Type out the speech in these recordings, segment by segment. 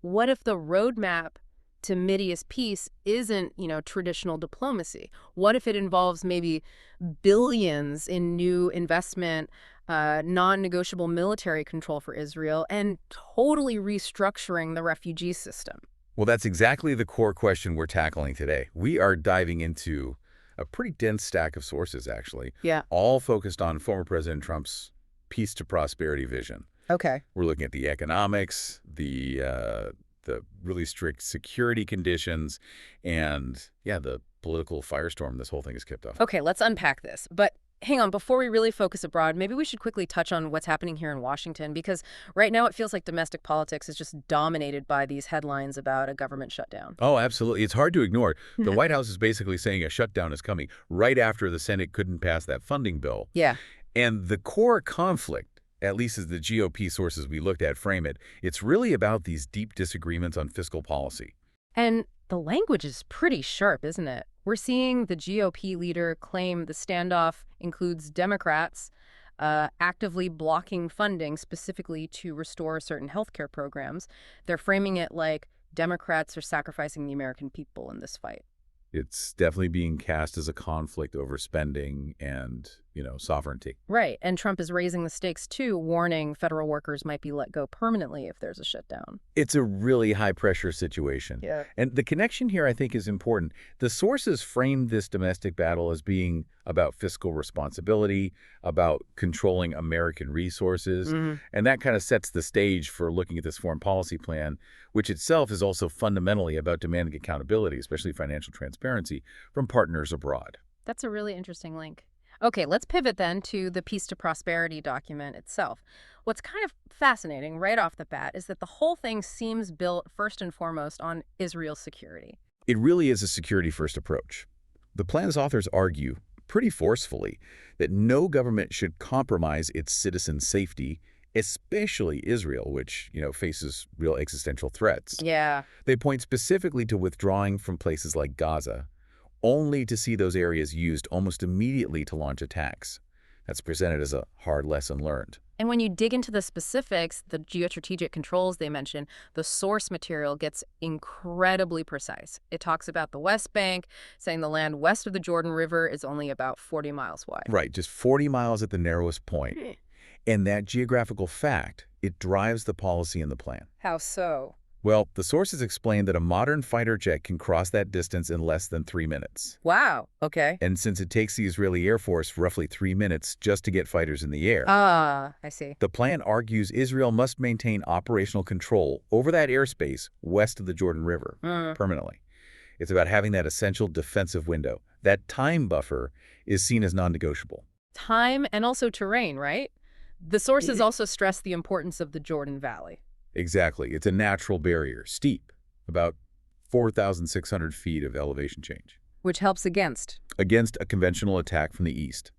what if the roadmap to Mideast peace isn't, traditional diplomacy? What if it involves maybe billions in new investment, non-negotiable military control for Israel, and totally restructuring the refugee system? Well, that's exactly the core question we're tackling today. We are diving into a pretty dense stack of sources, actually. Yeah. All focused on former President Trump's peace to prosperity vision. Okay. We're looking at the economics, the really strict security conditions, and, yeah, the political firestorm this whole thing has kicked off. Okay, let's unpack this. But hang on, before we really focus abroad, maybe we should quickly touch on what's happening here in Washington, because right now it feels like domestic politics is just dominated by these headlines about a government shutdown. Oh, absolutely. It's hard to ignore. The White House is basically saying a shutdown is coming right after the Senate couldn't pass that funding bill. Yeah. And the core conflict, at least as the GOP sources we looked at frame it, it's really about these deep disagreements on fiscal policy. And the language is pretty sharp, isn't it? We're seeing the GOP leader claim the standoff includes Democrats actively blocking funding specifically to restore certain healthcare programs. They're framing it like Democrats are sacrificing the American people in this fight. It's definitely being cast as a conflict over spending and, sovereignty. Right. And Trump is raising the stakes, too, warning federal workers might be let go permanently if there's a shutdown. It's a really high-pressure situation. Yeah. And the connection here, I think, is important. The sources framed this domestic battle as being about fiscal responsibility, about controlling American resources, and that kind of sets the stage for looking at this foreign policy plan, which itself is also fundamentally about demanding accountability, especially financial transparency, from partners abroad. That's a really interesting link. Okay, let's pivot then to the Peace to Prosperity document itself. What's kind of fascinating right off the bat is that the whole thing seems built first and foremost on Israel's security. It really is a security-first approach. The plan's authors argue, pretty forcefully, that no government should compromise its citizens' safety, especially Israel, which, faces real existential threats. Yeah. They point specifically to withdrawing from places like Gaza, only to see those areas used almost immediately to launch attacks. That's presented as a hard lesson learned. And when you dig into the specifics, the geostrategic controls they mention, the source material gets incredibly precise. It talks about the West Bank, saying the land west of the Jordan River is only about 40 miles wide. Right, just 40 miles at the narrowest point. And that geographical fact, it drives the policy in the plan. How so? Well, the sources explain that a modern fighter jet can cross that distance in less than 3 minutes. Wow, okay. And since it takes the Israeli Air Force roughly 3 minutes just to get fighters in the air. Ah, I see. The plan argues Israel must maintain operational control over that airspace west of the Jordan River permanently. It's about having that essential defensive window. That time buffer is seen as non-negotiable. Time and also terrain, right? The sources also stress the importance of the Jordan Valley. Exactly. It's a natural barrier, steep, about 4,600 feet of elevation change. Which helps against a conventional attack from the east.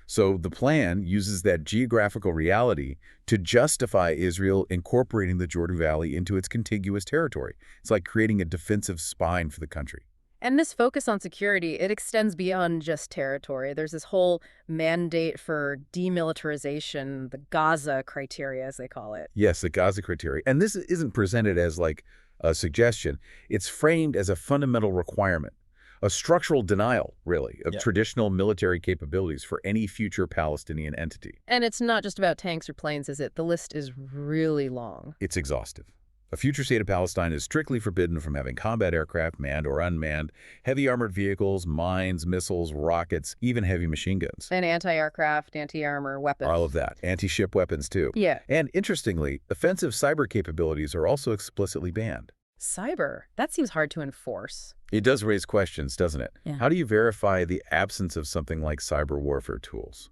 So the plan uses that geographical reality to justify Israel incorporating the Jordan Valley into its contiguous territory. It's like creating a defensive spine for the country. And this focus on security, it extends beyond just territory. There's this whole mandate for demilitarization, the Gaza criteria, as they call it. Yes, the Gaza criteria. And this isn't presented as like a suggestion. It's framed as a fundamental requirement, a structural denial, really, of traditional military capabilities for any future Palestinian entity. And it's not just about tanks or planes, is it? The list is really long. It's exhaustive. A future state of Palestine is strictly forbidden from having combat aircraft, manned or unmanned, heavy armored vehicles, mines, missiles, rockets, even heavy machine guns. And anti-aircraft, anti-armor weapons. All of that. Anti-ship weapons, too. Yeah. And interestingly, offensive cyber capabilities are also explicitly banned. Cyber? That seems hard to enforce. It does raise questions, doesn't it? Yeah. How do you verify the absence of something like cyber warfare tools?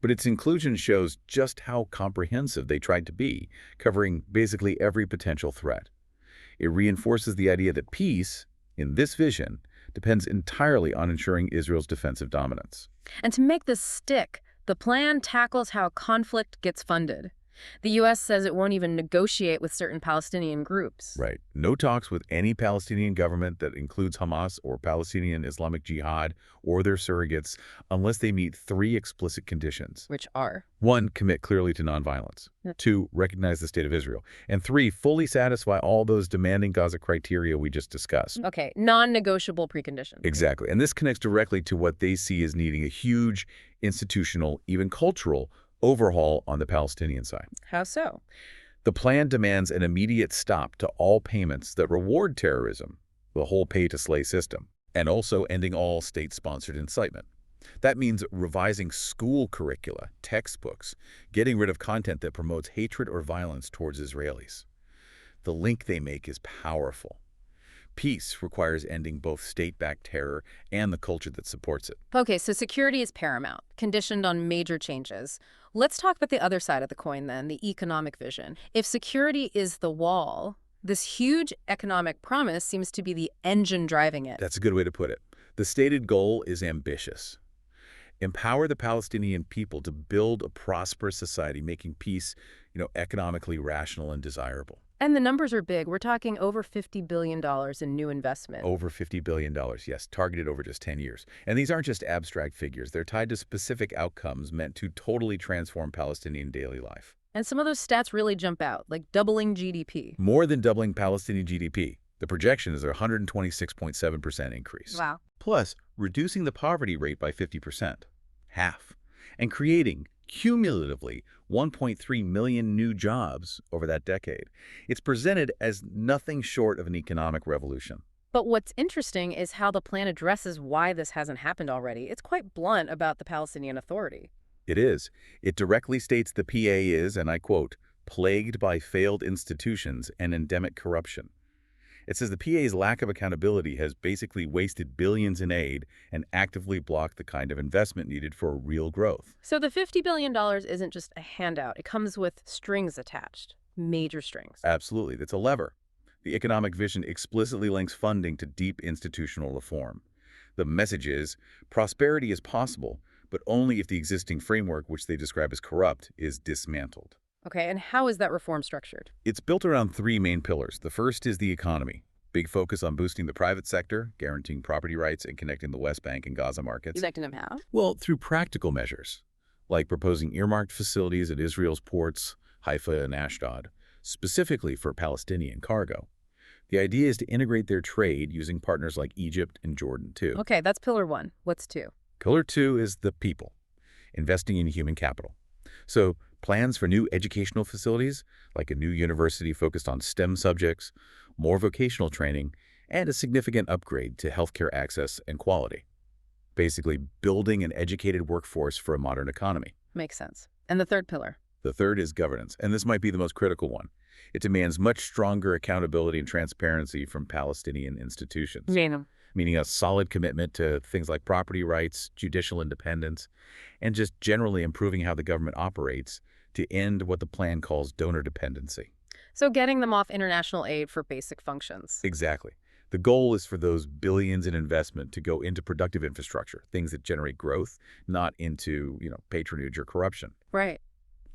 But its inclusion shows just how comprehensive they tried to be, covering basically every potential threat. It reinforces the idea that peace, in this vision, depends entirely on ensuring Israel's defensive dominance. And to make this stick, the plan tackles how conflict gets funded. The U.S. says it won't even negotiate with certain Palestinian groups. Right. No talks with any Palestinian government that includes Hamas or Palestinian Islamic Jihad or their surrogates unless they meet 3 explicit conditions. Which are? 1, commit clearly to nonviolence. 2, recognize the State of Israel. And 3, fully satisfy all those demanding Gaza criteria we just discussed. Okay, non-negotiable preconditions. Exactly. And this connects directly to what they see as needing a huge institutional, even cultural, overhaul on the Palestinian side. How so? The plan demands an immediate stop to all payments that reward terrorism, the whole pay-to-slay system, and also ending all state-sponsored incitement. That means revising school curricula, textbooks, getting rid of content that promotes hatred or violence towards Israelis. The link they make is powerful. Peace requires ending both state-backed terror and the culture that supports it. Okay, so security is paramount, conditioned on major changes. Let's talk about the other side of the coin then, the economic vision. If security is the wall, this huge economic promise seems to be the engine driving it. That's a good way to put it. The stated goal is ambitious. Empower the Palestinian people to build a prosperous society, making peace, economically rational and desirable. And the numbers are big. We're talking over $50 billion in new investment. Over $50 billion, yes, targeted over just 10 years. And these aren't just abstract figures. They're tied to specific outcomes meant to totally transform Palestinian daily life. And some of those stats really jump out, like doubling GDP. More than doubling Palestinian GDP. The projection is a 126.7% increase. Wow. Plus, reducing the poverty rate by 50%, half, and creating cumulatively 1.3 million new jobs over that decade. It's presented as nothing short of an economic revolution. But what's interesting is how the plan addresses why this hasn't happened already. It's quite blunt about the Palestinian Authority. It is. It directly states the PA is, and I quote, plagued by failed institutions and endemic corruption. It says the PA's lack of accountability has basically wasted billions in aid and actively blocked the kind of investment needed for real growth. So the $50 billion isn't just a handout. It comes with strings attached, major strings. Absolutely. That's a lever. The economic vision explicitly links funding to deep institutional reform. The message is, prosperity is possible, but only if the existing framework, which they describe as corrupt, is dismantled. Okay, and how is that reform structured? It's built around 3 main pillars. The first is the economy. Big focus on boosting the private sector, guaranteeing property rights, and connecting the West Bank and Gaza markets. Connecting them how? Well, through practical measures, like proposing earmarked facilities at Israel's ports, Haifa and Ashdod, specifically for Palestinian cargo. The idea is to integrate their trade using partners like Egypt and Jordan, too. Okay, that's pillar 1. What's 2? Pillar 2 is the people, investing in human capital. So, plans for new educational facilities, like a new university focused on STEM subjects, more vocational training, and a significant upgrade to healthcare access and quality. Basically, building an educated workforce for a modern economy. Makes sense. And the third pillar? The third is governance, and this might be the most critical one. It demands much stronger accountability and transparency from Palestinian institutions. Meaning a solid commitment to things like property rights, judicial independence, and just generally improving how the government operates to end what the plan calls donor dependency. So getting them off international aid for basic functions. Exactly. The goal is for those billions in investment to go into productive infrastructure, things that generate growth, not into, patronage or corruption. Right.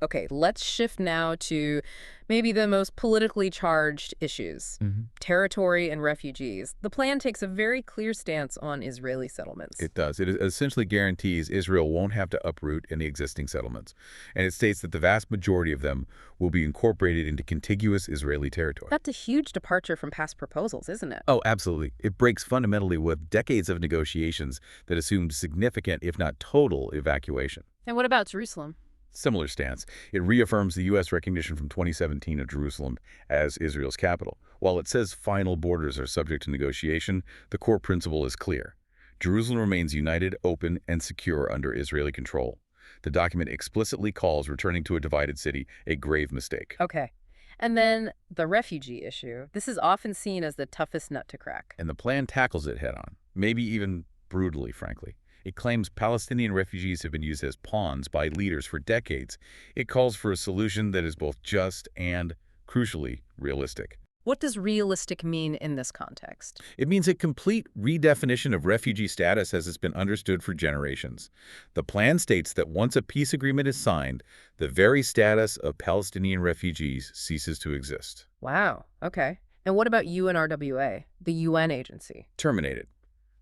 Okay, let's shift now to maybe the most politically charged issues, territory and refugees. The plan takes a very clear stance on Israeli settlements. It does. It essentially guarantees Israel won't have to uproot any existing settlements. And it states that the vast majority of them will be incorporated into contiguous Israeli territory. That's a huge departure from past proposals, isn't it? Oh, absolutely. It breaks fundamentally with decades of negotiations that assumed significant, if not total, evacuation. And what about Jerusalem? Similar stance. It reaffirms the U.S. recognition from 2017 of Jerusalem as Israel's capital. While it says final borders are subject to negotiation, the core principle is clear. Jerusalem remains united, open, and secure under Israeli control. The document explicitly calls returning to a divided city a grave mistake. Okay. And then the refugee issue. This is often seen as the toughest nut to crack. And the plan tackles it head-on, maybe even brutally, frankly. It claims Palestinian refugees have been used as pawns by leaders for decades. It calls for a solution that is both just and, crucially, realistic. What does realistic mean in this context? It means a complete redefinition of refugee status as it's been understood for generations. The plan states that once a peace agreement is signed, the very status of Palestinian refugees ceases to exist. Wow, okay. And what about UNRWA, the UN agency? Terminated.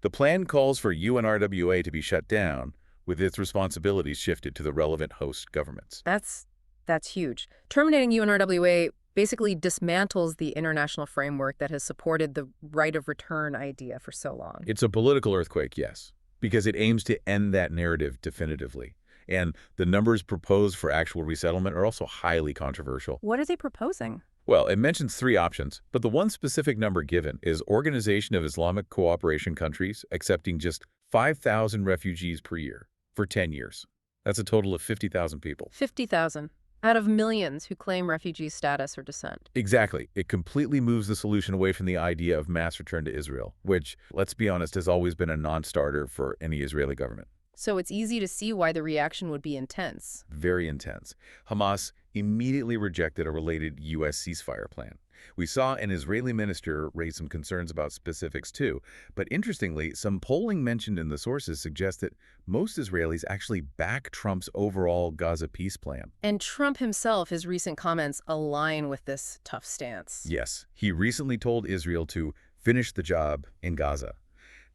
The plan calls for UNRWA to be shut down, with its responsibilities shifted to the relevant host governments. That's huge. Terminating UNRWA basically dismantles the international framework that has supported the right of return idea for so long. It's a political earthquake, yes, because it aims to end that narrative definitively. And the numbers proposed for actual resettlement are also highly controversial. What are they proposing? Well, it mentions 3 options, but the one specific number given is Organization of Islamic Cooperation countries accepting just 5,000 refugees per year for 10 years. That's a total of 50,000 people. 50,000 out of millions who claim refugee status or descent. Exactly. It completely moves the solution away from the idea of mass return to Israel, which, let's be honest, has always been a non-starter for any Israeli government. So it's easy to see why the reaction would be intense. Very intense. Hamas immediately rejected a related U.S. ceasefire plan. We saw an Israeli minister raise some concerns about specifics too, but interestingly, some polling mentioned in the sources suggests that most Israelis actually back Trump's overall Gaza peace plan. And Trump himself, his recent comments align with this tough stance. Yes, he recently told Israel to finish the job in Gaza.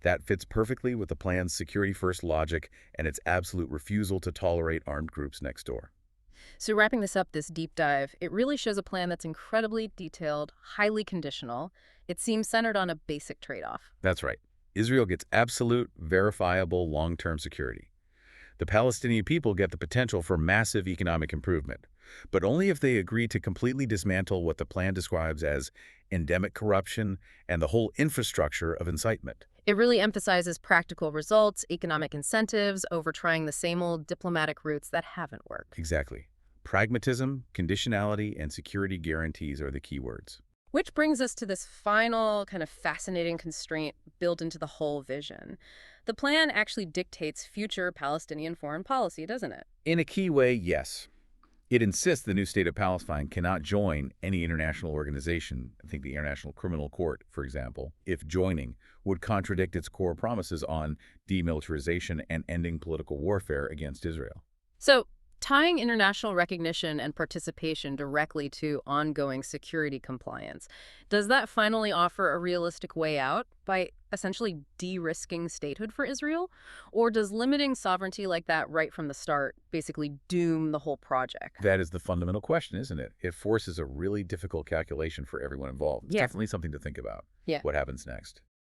That fits perfectly with the plan's security-first logic and its absolute refusal to tolerate armed groups next door. So wrapping this up, this deep dive, it really shows a plan that's incredibly detailed, highly conditional. It seems centered on a basic trade-off. That's right. Israel gets absolute, verifiable, long-term security. The Palestinian people get the potential for massive economic improvement, but only if they agree to completely dismantle what the plan describes as endemic corruption and the whole infrastructure of incitement. It really emphasizes practical results, economic incentives, over trying the same old diplomatic routes that haven't worked. Exactly. Pragmatism, conditionality, and security guarantees are the key words. Which brings us to this final kind of fascinating constraint built into the whole vision. The plan actually dictates future Palestinian foreign policy, doesn't it? In a key way, yes. It insists the new state of Palestine cannot join any international organization, I think the International Criminal Court, for example, if joining would contradict its core promises on demilitarization and ending political warfare against Israel. So, tying international recognition and participation directly to ongoing security compliance, does that finally offer a realistic way out by essentially de-risking statehood for Israel? Or does limiting sovereignty like that right from the start basically doom the whole project? That is the fundamental question, isn't it? It forces a really difficult calculation for everyone involved. It's Yeah. definitely something to think about. Yeah. What happens next?